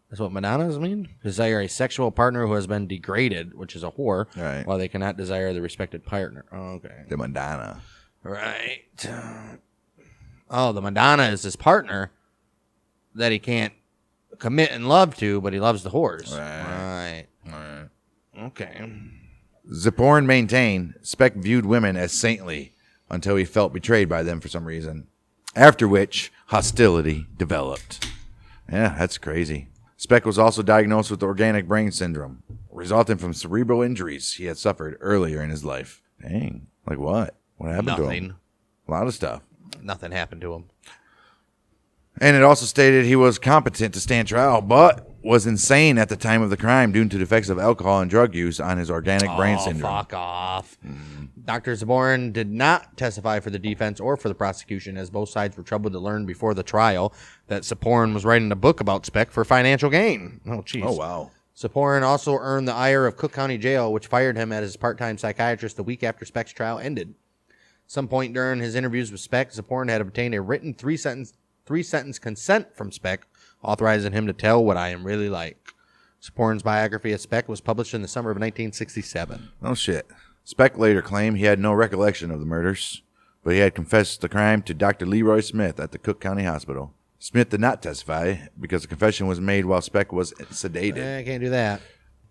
That's what Madonnas mean? Desire a sexual partner who has been degraded, which is a whore, Right. while they cannot desire the respected partner. Okay. The Madonna. Right. Oh, the Madonna is his partner that he can't commit and love to, but he loves the whores. Right. Right. Okay. Ziporn maintained Speck viewed women as saintly until he felt betrayed by them for some reason, after which hostility developed. Yeah, that's crazy. Speck was also diagnosed with organic brain syndrome, resulting from cerebral injuries he had suffered earlier in his life. Dang. Like what? What happened to him? A lot of stuff. Nothing happened to him. And it also stated he was competent to stand trial, but was insane at the time of the crime due to the effects of alcohol and drug use on his organic brain syndrome. Fuck off. Dr. Zaborin did not testify for the defense or for the prosecution, as both sides were troubled to learn before the trial that Zaborin was writing a book about Speck for financial gain. Oh, jeez. Oh, wow. Zaborin also earned the ire of Cook County Jail, which fired him as his part-time psychiatrist the week after Speck's trial ended. Some point during his interviews with Speck, Zaborin had obtained a written three-sentence consent from Speck, authorizing him to tell what I am really like. Zaborin's biography of Speck was published in the summer of 1967. Oh, shit. Speck later claimed he had no recollection of the murders, but he had confessed the crime to Dr. Leroy Smith at the Cook County Hospital. Smith did not testify because the confession was made while Speck was sedated. I can't do that.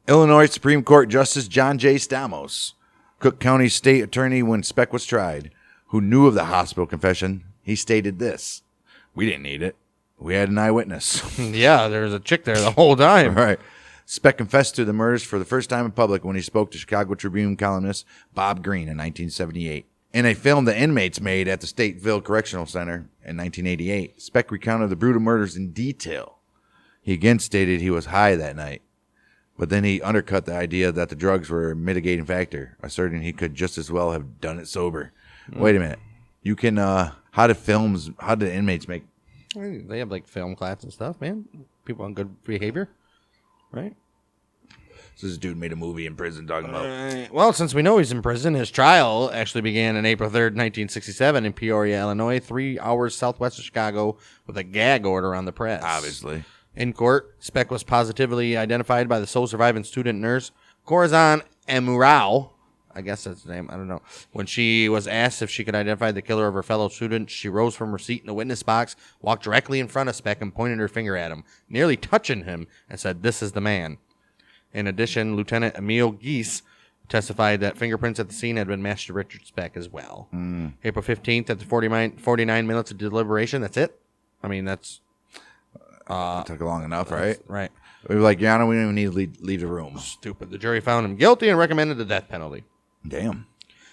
Illinois Supreme Court Justice John J. Stamos, Cook County State Attorney when Speck was tried, who knew of the hospital confession, he stated this: "We didn't need it. We had an eyewitness." Yeah, there was a chick there the whole time. Right. Speck confessed to the murders for the first time in public when he spoke to Chicago Tribune columnist Bob Greene in 1978. In a film the inmates made at the Stateville Correctional Center in 1988, Speck recounted the brutal murders in detail. He again stated he was high that night, but then he undercut the idea that the drugs were a mitigating factor, asserting he could just as well have done it sober. Wait a minute. You can, how did inmates make? They have like film class and stuff, man. People on good behavior, right? So this dude made a movie in prison talking about. Well, since we know he's in prison, his trial actually began on April 3rd, 1967 in Peoria, Illinois, 3 hours southwest of Chicago, with a gag order on the press. Obviously. In court, Speck was positively identified by the sole surviving student nurse, Corazon Amurao. I guess that's the name. I don't know. When she was asked if she could identify the killer of her fellow student, she rose from her seat in the witness box, walked directly in front of Speck, and pointed her finger at him, nearly touching him, and said, "This is the man." In addition, Lieutenant Emil Geese testified that fingerprints at the scene had been matched to Richard Speck as well. April 15th, at the 49 minutes of deliberation, that's it? I mean, that's... It took long enough, right? Right. We were like, Your Honor, we don't even need to leave the room. Stupid. The jury found him guilty and recommended the death penalty. Damn.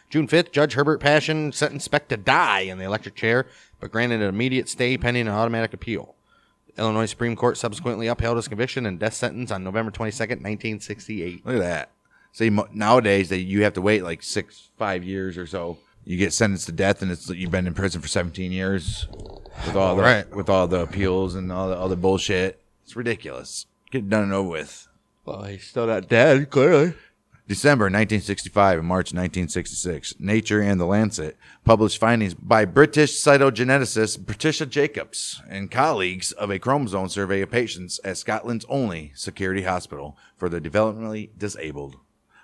June 5th, Judge Herbert Passion sentenced Speck to die in the electric chair, but granted an immediate stay pending an automatic appeal. The Illinois Supreme Court subsequently upheld his conviction and death sentence on November 22nd, 1968. Look at that. See, nowadays you have to wait like 5 years or so. You get sentenced to death, and you've been in prison for 17 years with all the appeals and all the other bullshit. It's ridiculous. Get it done and over with. Well, he's still not dead, clearly. December 1965 and March 1966, Nature and The Lancet published findings by British cytogeneticist Patricia Jacobs and colleagues of a chromosome survey of patients at Scotland's only security hospital for the developmentally disabled.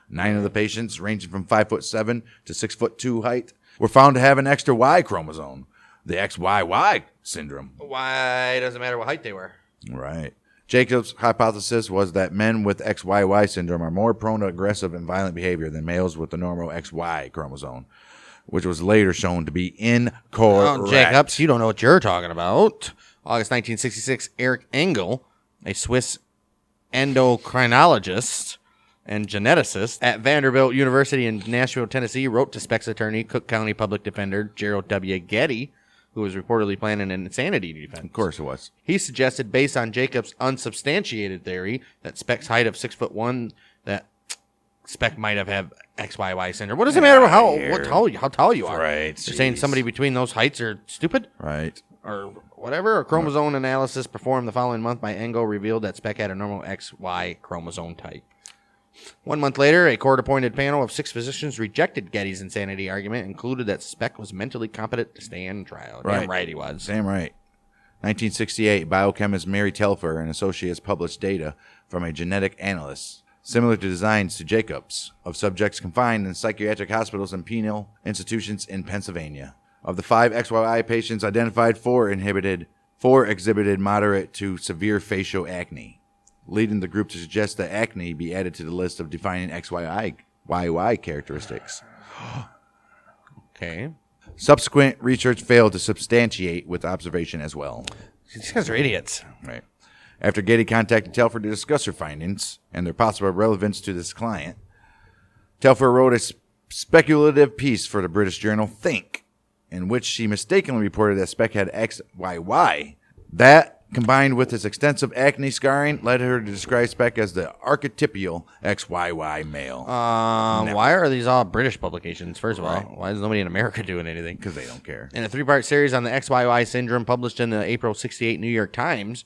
9 of the patients, ranging from 5'7" to 6'2" height, were found to have an extra Y chromosome, the XYY syndrome. Why? Doesn't matter what height they were. Right. Jacobs' hypothesis was that men with XYY syndrome are more prone to aggressive and violent behavior than males with the normal XY chromosome, which was later shown to be incorrect. Oh, Jacobs, you don't know what you're talking about. August 1966, Eric Engel, a Swiss endocrinologist and geneticist at Vanderbilt University in Nashville, Tennessee, wrote to Speck's attorney, Cook County Public Defender Gerald W. Getty, who was reportedly planning an insanity defense. Of course it was. He suggested, based on Jacobs' unsubstantiated theory that Speck's height of 6'1", that Speck might have had XYY syndrome. What does it matter how tall you are? Right. You're saying somebody between those heights are stupid? Right. Or whatever. A chromosome analysis performed the following month by Engel revealed that Speck had a normal XY chromosome type. 1 month later, a court-appointed panel of 6 physicians rejected Getty's insanity argument and concluded that Speck was mentally competent to stand trial. Right. Damn right he was. Damn right. 1968, biochemist Mary Telfer and associates published data from a genetic analyst, similar to designs to Jacobs, of subjects confined in psychiatric hospitals and penal institutions in Pennsylvania. Of the 5 XYY patients identified, 4 exhibited moderate to severe facial acne, leading the group to suggest that acne be added to the list of defining XYY characteristics. Okay. Subsequent research failed to substantiate with observation as well. These guys are idiots. Right. After Getty contacted Telfer to discuss her findings and their possible relevance to this client, Telfer wrote a speculative piece for the British journal Think, in which she mistakenly reported that Speck had XYY. That, combined with his extensive acne scarring, led her to describe Speck as the archetypal XYY male. Why are these all British publications, first of all? Why is nobody in America doing anything? Because they don't care. In a 3-part series on the XYY syndrome published in the April 1968 New York Times,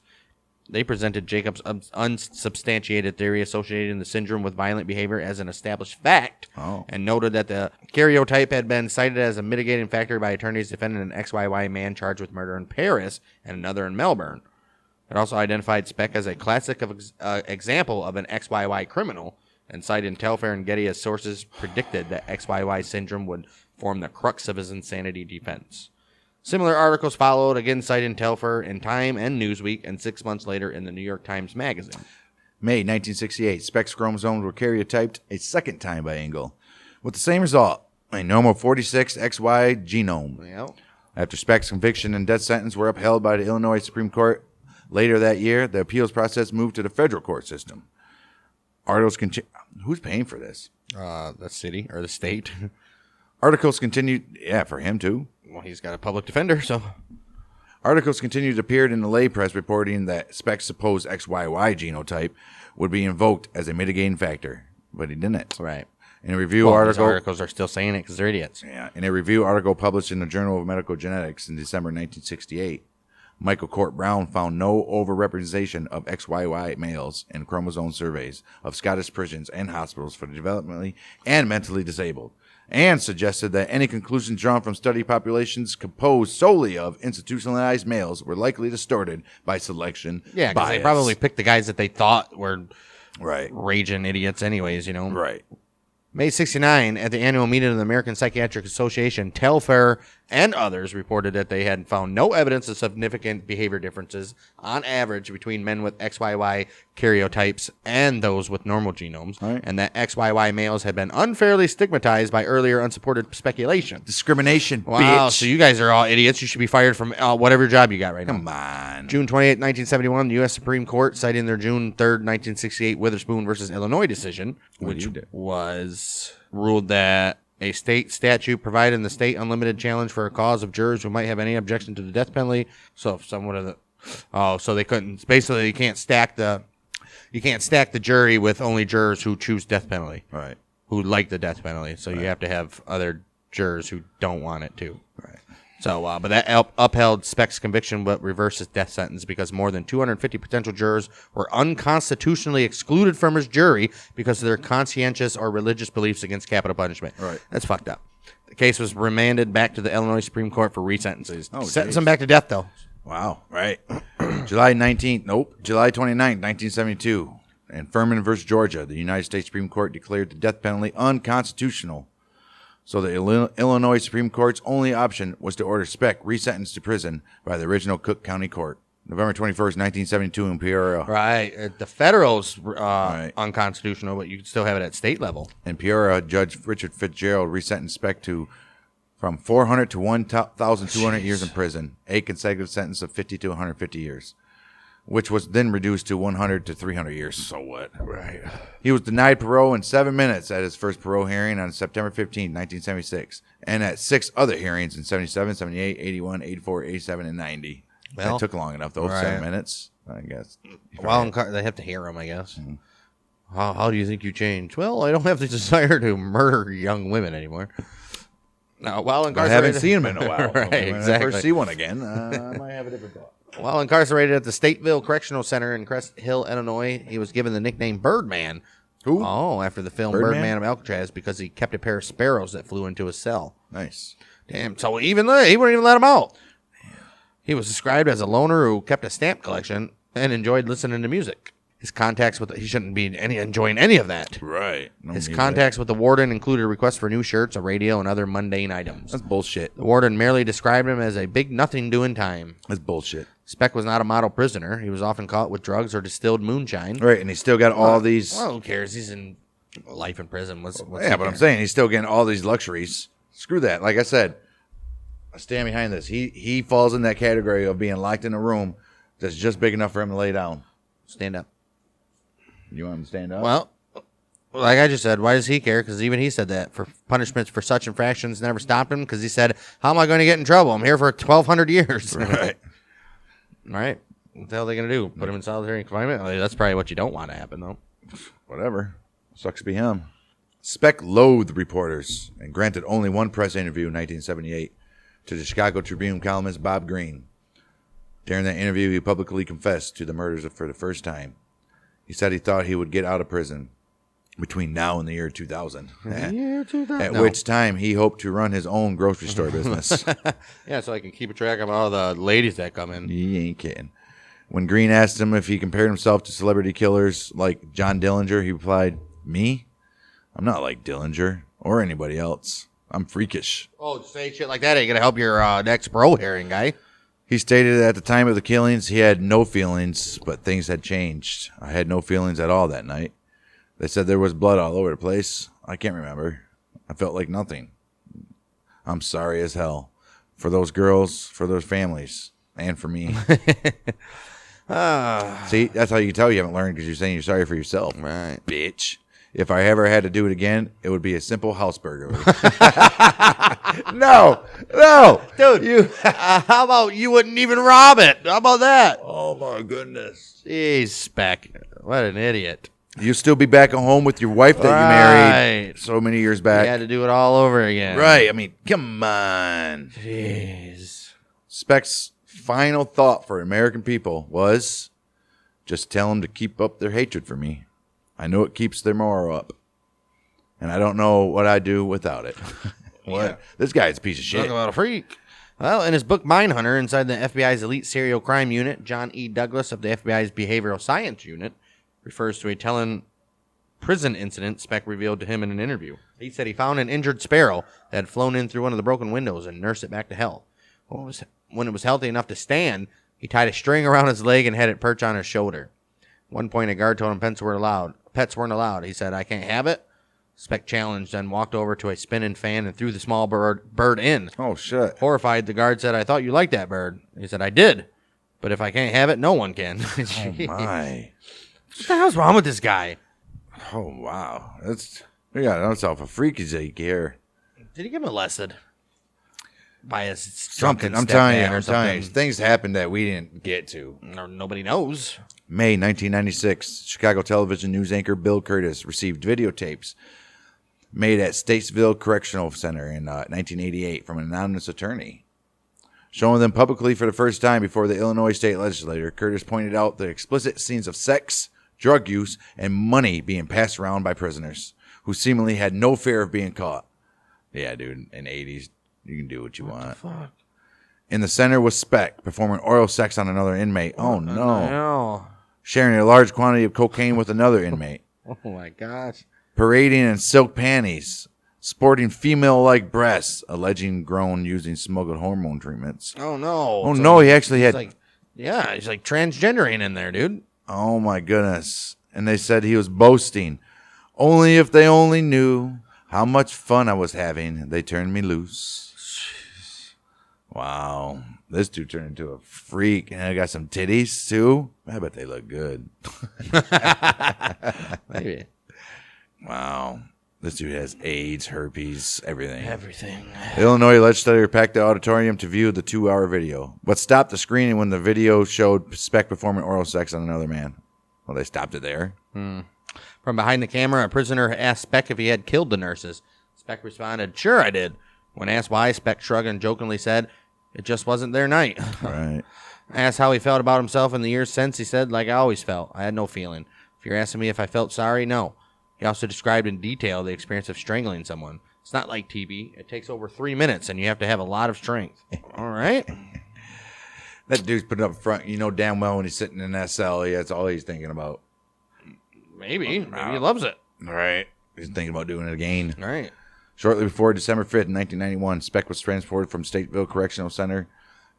they presented Jacobs' unsubstantiated theory associating the syndrome with violent behavior as an established fact, and noted that the karyotype had been cited as a mitigating factor by attorneys defending an XYY man charged with murder in Paris and another in Melbourne. It also identified Speck as a classic example of an XYY criminal, and cited Telfair and Getty as sources predicted that XYY syndrome would form the crux of his insanity defense. Similar articles followed, again citing Telfair in Time and Newsweek, and 6 months later in the New York Times Magazine. May 1968, Speck's chromosomes were karyotyped a second time by Engel, with the same result, a normal 46 XY genome. Yep. After Speck's conviction and death sentence were upheld by the Illinois Supreme Court later that year, the appeals process moved to the federal court system. Who's paying for this? The city or the state. Articles continued, for him too. Well, he's got a public defender, so. Articles continued to appear in the lay press reporting that Speck's supposed XYY genotype would be invoked as a mitigating factor, but he didn't. Right. In a review These article, articles are still saying it because they're idiots. Yeah, in a review article published in the Journal of Medical Genetics in December 1968, Michael Court Brown found no overrepresentation of XYY males in chromosome surveys of Scottish prisons and hospitals for the developmentally and mentally disabled, and suggested that any conclusions drawn from study populations composed solely of institutionalized males were likely distorted by selection Yeah, because bias. they probably picked the guys that they thought were Right. raging idiots anyways, you know. Right. May 1969, at the annual meeting of the American Psychiatric Association, Telfair and others reported that they had found no evidence of significant behavior differences on average between men with XYY karyotypes and those with normal genomes, Right. and that XYY males had been unfairly stigmatized by earlier unsupported speculation. Discrimination, Wow, bitch. so you guys are all idiots. You should be fired from whatever job you got right now. Come on. June 28, 1971, the U.S. Supreme Court, citing their June 3rd, 1968 Witherspoon versus Illinois decision, which was ruled that a state statute providing the state unlimited challenge for a cause of jurors who might have any objection to the death penalty. So if someone of the, so they couldn't, basically you can't stack the jury with only jurors who choose death penalty. Right. Who like the death penalty. So you have to have other jurors who don't want it too. Right. So, but that upheld Speck's conviction, but reversed his death sentence because more than 250 potential jurors were unconstitutionally excluded from his jury because of their conscientious or religious beliefs against capital punishment. Right. That's fucked up. The case was remanded back to the Illinois Supreme Court for resentences. Oh, Sentence geez. him back to death, though. Wow. Right. July 29th, 1972. In Furman versus Georgia, the United States Supreme Court declared the death penalty unconstitutional. So the Illinois Supreme Court's only option was to order Speck resentenced to prison by the original Cook County Court. November 21st, 1972 in Peoria. Right. The federal's unconstitutional, but you can still have it at state level. In Peoria, Judge Richard Fitzgerald resentenced Speck from 400 to 1,200 years in prison, a consecutive sentence of 50 to 150 years, which was then reduced to 100 to 300 years. So what? Right. He was denied parole in 7 minutes at his first parole hearing on September 15, 1976, and at 6 other hearings in 77, 78, 81, 84, 87, and 90. Well, that took long enough, though. Right. 7 minutes, I guess. Well, they have to hear him, I guess. How do you think you changed? Well, I don't have the desire to murder young women anymore. Now, while I incarcerated, haven't seen him in a while. Right, When exactly. I first see one again, I might have a different thought. While incarcerated at the Stateville Correctional Center in Crest Hill, Illinois, he was given the nickname Birdman. Who? Oh, after the film Birdman of Alcatraz, because he kept a pair of sparrows that flew into his cell. Nice. Damn, so he wouldn't even let him out. He was described as a loner who kept a stamp collection and enjoyed listening to music. His contacts with he shouldn't be enjoying any of that. Right. His contacts with the warden included requests for new shirts, a radio, and other mundane items. That's bullshit. The warden merely described him as a big nothing doing time. That's bullshit. Speck was not a model prisoner. He was often caught with drugs or distilled moonshine. Right, and he still got all these. Well, who cares? He's in life in prison. What's Yeah, but I'm saying he's still getting all these luxuries. Screw that. Like I said, I stand behind this. He falls in that category of being locked in a room that's just big enough for him to lay down. Stand up. You want him to stand up? Well, like I just said, why does he care? Because even he said that for punishments for such infractions never stopped him. Because he said, "How am I going to get in trouble? I'm here for 1,200 years." Right. Right. What the hell are they going to do? Put him in solitary confinement? Well, that's probably what you don't want to happen, though. Whatever. Sucks to be him. Speck loathed reporters and granted only one press interview in 1978 to the Chicago Tribune columnist Bob Greene. During that interview, he publicly confessed to the murders for the first time. He said he thought he would get out of prison between now and the year 2000. At which time he hoped to run his own grocery store business. Yeah, so I can keep a track of all the ladies that come in. He ain't kidding. When Greene asked him if he compared himself to celebrity killers like John Dillinger, he replied, "Me? I'm not like Dillinger or anybody else. I'm freakish." Oh, say shit like that ain't going to help your next bro herring guy. He stated at the time of the killings, he had no feelings, but things had changed. I had no feelings at all that night. They said there was blood all over the place. I can't remember. I felt like nothing. I'm sorry as hell. For those girls, for those families, and for me. See, that's how you can tell you haven't learned, because you're saying you're sorry for yourself. Right. Bitch. If I ever had to do it again, it would be a simple house burglary. No, Dude, how about you wouldn't even rob it? How about that? Oh, my goodness. Jeez, Speck. What an idiot. You'll still be back at home with your wife that you married so many years back. You had to do it all over again. Right. I mean, come on. Jeez. Speck's final thought for American people was, just tell them to keep up their hatred for me. I know it keeps their morale up. And I don't know what I'd do without it. What? Yeah. This guy's a piece of shit. Talk about a freak. Well, in his book Mindhunter, inside the FBI's elite serial crime unit, John E. Douglas of the FBI's behavioral science unit refers to a telling prison incident Speck revealed to him in an interview. He said he found an injured sparrow that had flown in through one of the broken windows and nursed it back to health. When it was healthy enough to stand, he tied a string around his leg and had it perch on his shoulder. At one point, a guard told him pets weren't allowed. He said, "I can't have it." Speck challenged, then walked over to a spinning fan and threw the small bird in. Oh, shit. Horrified, the guard said, "I thought you liked that bird." He said, "I did. But if I can't have it, no one can." Oh, my. What the hell's wrong with this guy? Oh, wow. We got himself a freaky Zeke here. Did he get molested? By his something. I'm telling you. Things happened that we didn't get to. Nobody knows. May 1996, Chicago television news anchor Bill Curtis received videotapes made at Statesville Correctional Center in 1988 from an anonymous attorney. Showing them publicly for the first time before the Illinois state legislature, Curtis pointed out the explicit scenes of sex, drug use, and money being passed around by prisoners, who seemingly had no fear of being caught. Yeah, dude, in the 80s, you can do what you want. The fuck? In the center was Speck, performing oral sex on another inmate. Oh, no. No. Sharing a large quantity of cocaine with another inmate. Oh, my gosh. Parading in silk panties. Sporting female-like breasts, alleging grown using smuggled hormone treatments. Oh, no. Oh, no, he actually had... he's like transgendering in there, dude. Oh, my goodness. And they said he was boasting. Only if they only knew how much fun I was having, they turned me loose. Wow. This dude turned into a freak. And I got some titties, too. I bet they look good. Maybe. Wow. This dude has AIDS, herpes, everything. Everything. The Illinois legislature packed the auditorium to view the 2-hour video, but stopped the screening when the video showed Speck performing oral sex on another man. Well, they stopped it there. From behind the camera, a prisoner asked Speck if he had killed the nurses. Speck responded, "Sure I did." When asked why, Speck shrugged and jokingly said, "It just wasn't their night." Right. Asked how he felt about himself in the years since, he said, "Like I always felt. I had no feeling. If you're asking me if I felt sorry, no." He also described in detail the experience of strangling someone. It's not like TB. It takes over 3 minutes, and you have to have a lot of strength. All right? That dude's put up front. You know damn well when he's sitting in that cell, that's all he's thinking about. Maybe he loves it. Right. He's thinking about doing it again. All right. Shortly before December 5th, 1991, Speck was transported from Stateville Correctional Center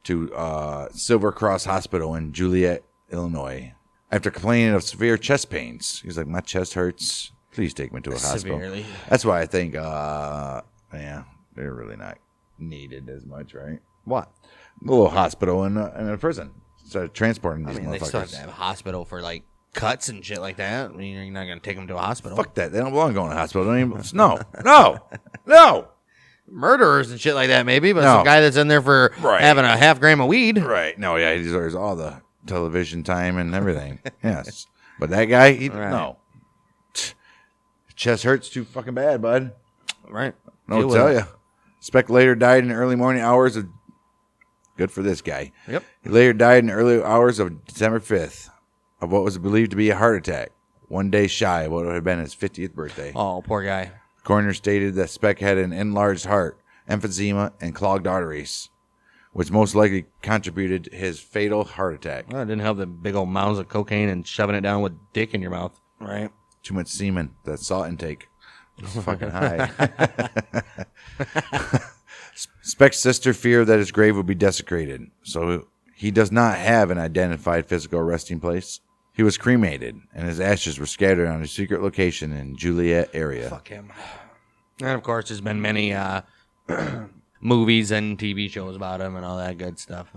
to Silver Cross Hospital in Joliet, Illinois. After complaining of severe chest pains, he's like, "My chest hurts. Please take me to a hospital." Severely. That's why I think, they're really not needed as much, right? What? A little hospital and a prison. So transporting these They motherfuckers. still have to have a hospital for, like, cuts and shit like that. I mean, you're not going to take them to a hospital. Fuck that. They don't belong going to the hospital. Don't even, no. Murderers and shit like that, maybe, but No. some guy that's in there for Right. having a half gram of weed. Right. No, yeah, he deserves all the television time and everything. Yes. But that guy, Right. no. Chest hurts too fucking bad, bud. Right. No, Deal I'll with tell it. you. Speck later died in the early morning hours of... Good for this guy. Yep. He later died in the early hours of December 5th of what was believed to be a heart attack, 1 day shy of what would have been his 50th birthday. Oh, poor guy. The coroner stated that Speck had an enlarged heart, emphysema, and clogged arteries, which most likely contributed to his fatal heart attack. Well, it didn't help the big old mounds of cocaine and shoving it down with dick in your mouth. Right. Too much semen, that salt intake. It was fucking high. Speck's sister feared that his grave would be desecrated, so he does not have an identified physical resting place. He was cremated, and his ashes were scattered on a secret location in Joliet area. Fuck him. And, of course, there's been many movies and TV shows about him and all that good stuff.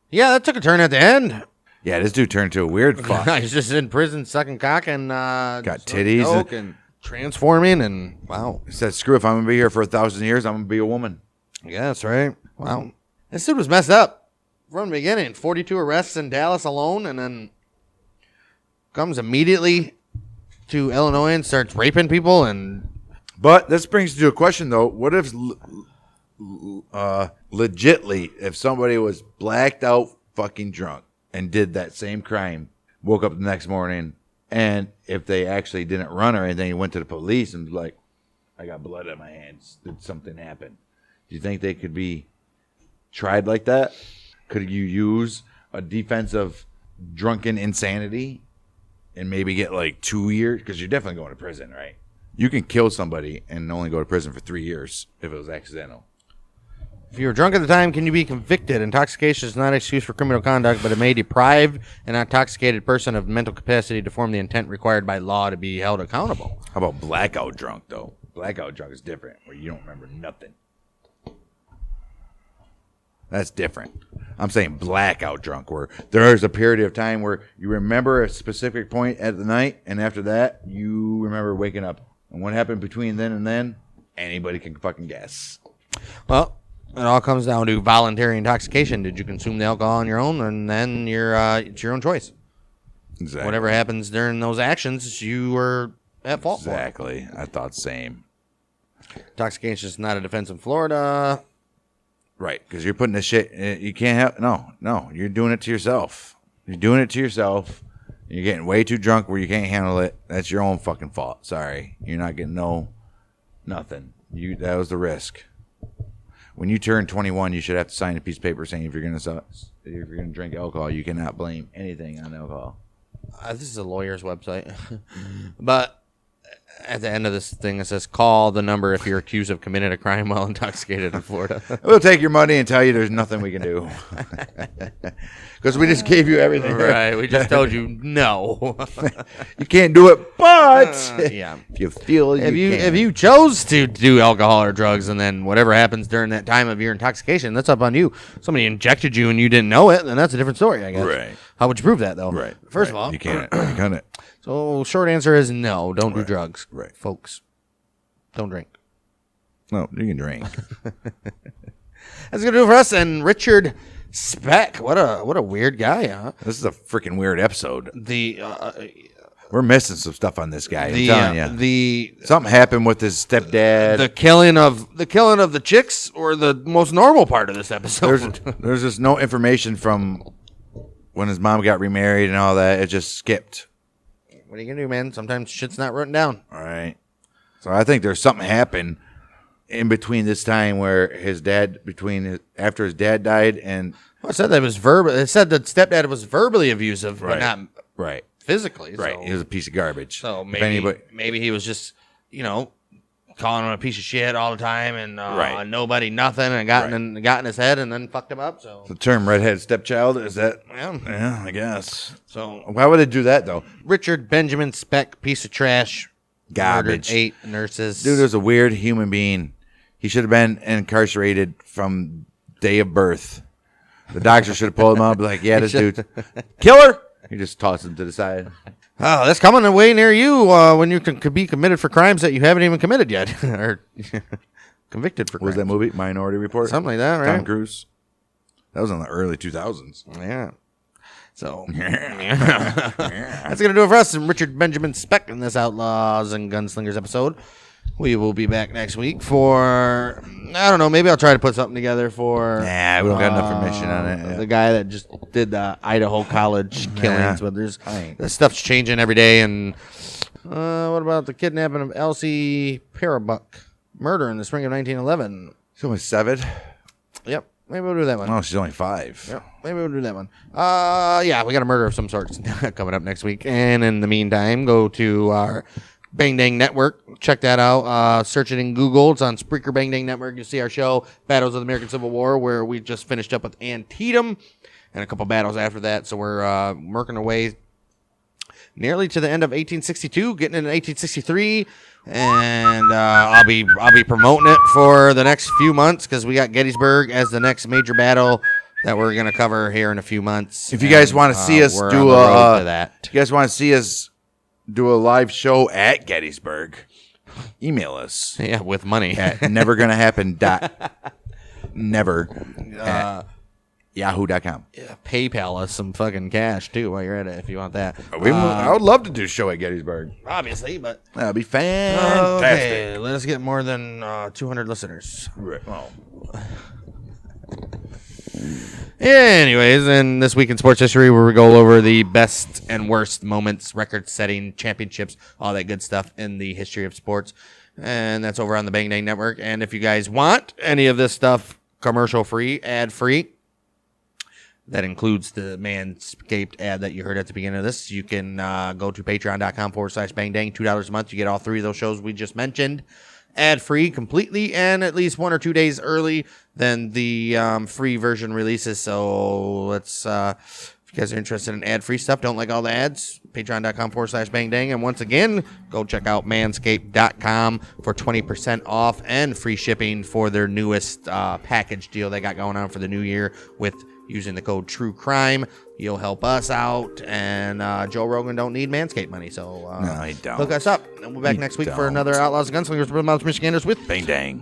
Yeah, that took a turn at the end. Yeah, this dude turned into a weird fuck. He's just in prison sucking cock and... Got titties. And transforming and... Wow. He said, "Screw, if I'm going to be here for 1,000 years, I'm going to be a woman." Yeah, that's right. Wow. This dude was messed up from the beginning. 42 arrests in Dallas alone, and then comes immediately to Illinois and starts raping people. And But this brings to a question, though. What if, legitly, if somebody was blacked out fucking drunk and did that same crime, woke up the next morning, and if they actually didn't run or anything, went to the police and was like, "I got blood on my hands. Did something happen?" Do you think they could be tried like that? Could you use a defense of drunken insanity and maybe get like 2 years? Because you're definitely going to prison, right? You can kill somebody and only go to prison for 3 years if it was accidental. if you were drunk at the time, can you be convicted? Intoxication is not an excuse for criminal conduct, but it may deprive an intoxicated person of mental capacity to form the intent required by law to be held accountable. How about blackout drunk, though? Blackout drunk is different, where you don't remember nothing. That's different. I'm saying blackout drunk, where there's a period of time where you remember a specific point at the night, and after that, you remember waking up. And what happened between then and then, anybody can fucking guess. Well, it all comes down to voluntary intoxication. Did you consume the alcohol on your own? And then it's your own choice. Exactly. Whatever happens during those actions, you were at fault for. Exactly. I thought same. Intoxication is not a defense in Florida. Right, because you're putting this shit, you can't have, no, you're doing it to yourself. You're doing it to yourself. You're getting way too drunk where you can't handle it. That's your own fucking fault. Sorry. You're not getting nothing. That was the risk. When you turn 21, you should have to sign a piece of paper saying if you're going to drink alcohol, you cannot blame anything on alcohol. This is a lawyer's website. But at the end of this thing, it says, call the number if you're accused of committing a crime while intoxicated in Florida. We'll take your money and tell you there's nothing we can do. Because we just gave you everything. Right. We just told you no. You can't do it, but Yeah. if you feel If you chose to do alcohol or drugs and then whatever happens during that time of your intoxication, that's up on you. Somebody injected you and you didn't know it, then that's a different story, I guess. Right. How would you prove that, though? Right. First right. of all, You can't. You can't. so short answer is no, don't do drugs. Right. Folks, don't drink. No, you can drink. That's going to do it for us. And Richard Speck, what a weird guy, huh? This is a freaking weird episode. The we're missing some stuff on this guy. I'm telling you. The Something happened with his stepdad. the killing of the chicks, or the most normal part of this episode. There's just no information from when his mom got remarried and all that. It just skipped. What are you gonna do, man? Sometimes shit's not written down. All right. So I think there's something happened in between this time where after his dad died and. Well, it said that it was verbal. It said that stepdad was verbally abusive, but not right. physically. Right. So. He was a piece of garbage. So maybe he was just, calling him a piece of shit all the time and nobody, nothing, and got in his head and then fucked him up. So the term redhead stepchild, is that? Yeah, I guess. So why would they do that, though? Richard Benjamin Speck, piece of trash. Garbage. Murdered 8 nurses. Dude was a weird human being. He should have been incarcerated from day of birth. The doctor should have pulled him up, like, yeah, this dude, killer. He just tossed him to the side. Oh, that's coming away near you when you could be committed for crimes that you haven't even committed yet, or convicted for crimes. What was that movie? Minority Report? Something like that, right? Tom Cruise. That was in the early 2000s. Yeah. So, that's going to do it for us. And Richard Benjamin Speck in this Outlaws and Gunslingers episode. We will be back next week for, I don't know, maybe I'll try to put something together for... Nah, we don't got enough information on it. The guy that just did the Idaho College killings. But this stuff's changing every day. And what about the kidnapping of Elsie Parabuck? Murder in the spring of 1911. She's only 7? Yep. Maybe we'll do that one. Oh, she's only 5. Yep. Maybe we'll do that one. Yeah, we got a murder of some sort coming up next week. And in the meantime, go to our... Bang Dang Network. Check that out. Search it in Google. It's on Spreaker Bang Dang Network. You'll see our show, Battles of the American Civil War, where we just finished up with Antietam and a couple battles after that. So we're working our way nearly to the end of 1862, getting into 1863. And I'll be promoting it for the next few months because we got Gettysburg as the next major battle that we're going to cover here in a few months. If you guys want to see us do a live show at Gettysburg, email us. Yeah, with money. At nevergonnahappen.never@yahoo.com. Yeah, PayPal us some fucking cash, too, while you're at it, if you want that. I would love to do a show at Gettysburg. Obviously, but... That'd be fantastic. Okay, let us get more than 200 listeners. Right. Oh. Anyways, and this week in sports history, where we go over the best and worst moments, record-setting, championships, all that good stuff in the history of sports. And that's over on the Bang Dang Network. And if you guys want any of this stuff commercial-free, ad-free, that includes the Manscaped ad that you heard at the beginning of this, you can go to patreon.com/Bang Dang. $2 a month. You get all 3 of those shows we just mentioned. Ad-free completely and at least 1 or 2 days early than the free version releases. So let's, if you guys are interested in ad-free stuff, don't like all the ads, patreon.com/Bang Dang. And once again, go check out manscaped.com for 20% off and free shipping for their newest package deal they got going on for the new year with using the code True Crime. You'll help us out, and Joe Rogan don't need Manscaped money, so no, he don't. Look us up, and we'll be back next week for another Outlaws and Gunslingers with Michiganers with Bang Dang.